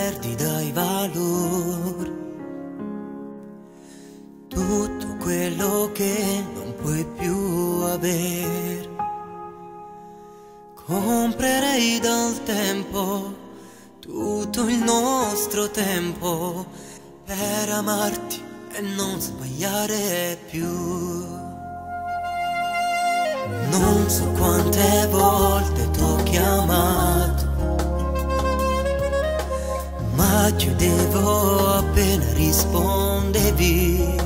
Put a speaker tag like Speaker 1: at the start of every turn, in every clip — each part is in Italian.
Speaker 1: perdi dai valori, tutto quello che non puoi più avere. Comprerei dal tempo tutto il nostro tempo per amarti e non sbagliare più. Non so quante volte t'ho chiamato, ma chiudevo appena rispondevi.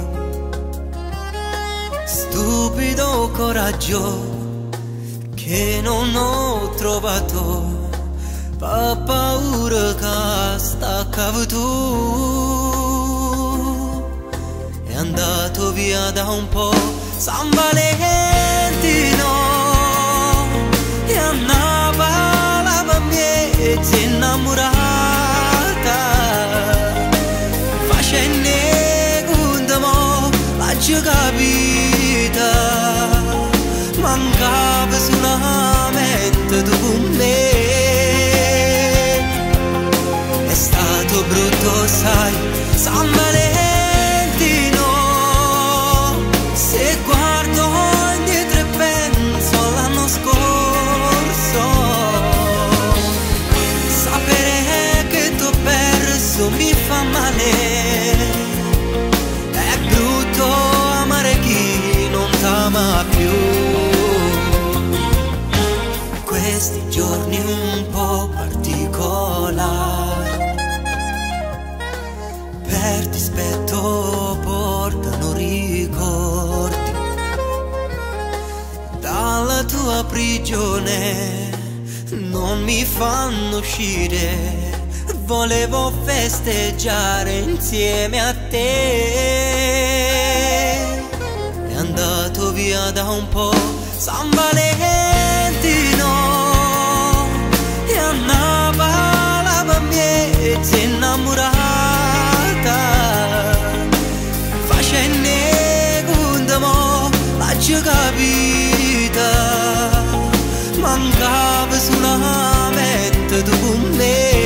Speaker 1: Stupido coraggio che non ho trovato, per paura che staccavi tu. È andato via da un po' San Valentino e andava la bambetta innamorata, facenne conto mo l'ha già capita, mancava solamente tu con me. È stato brutto, sai, San Valentino, se guardo indietro e penso all'anno scorso, sapere che t'ho perso mi fa male. È brutto amare chi non t'ama più. Questi giorni un po' particolari, per dispetto portano ricordi dalla tua prigione, non mi fanno uscire. Volevo festeggiare insieme a te. È andato via da un po' San Valentino e andava la bambetta innamorata, facenne conto mo l'ha già capita, mancava solamente tu con me.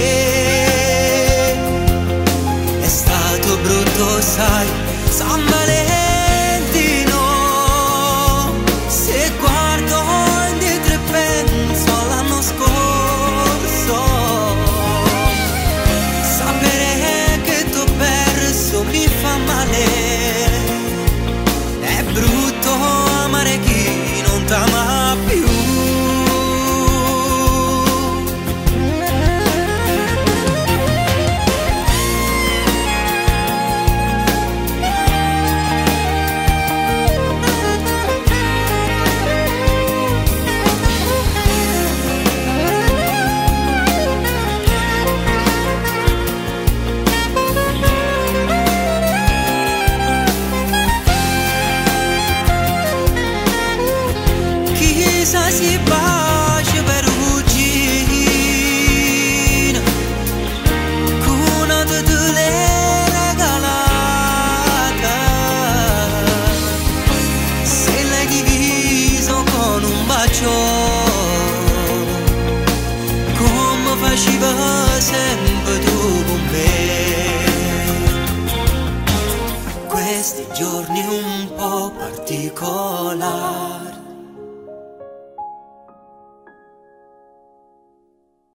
Speaker 1: È stato brutto, sai, San Valentino, se guardo indietro e penso all'anno scorso, sapere che t'ho perso mi fa male. È brutto amare chi non t'ama più. Chissà si bacia per cugina, una di te le regalata, se l'hai diviso con un bacio, come faceva sempre tu con me. Questi giorni un po' particolari,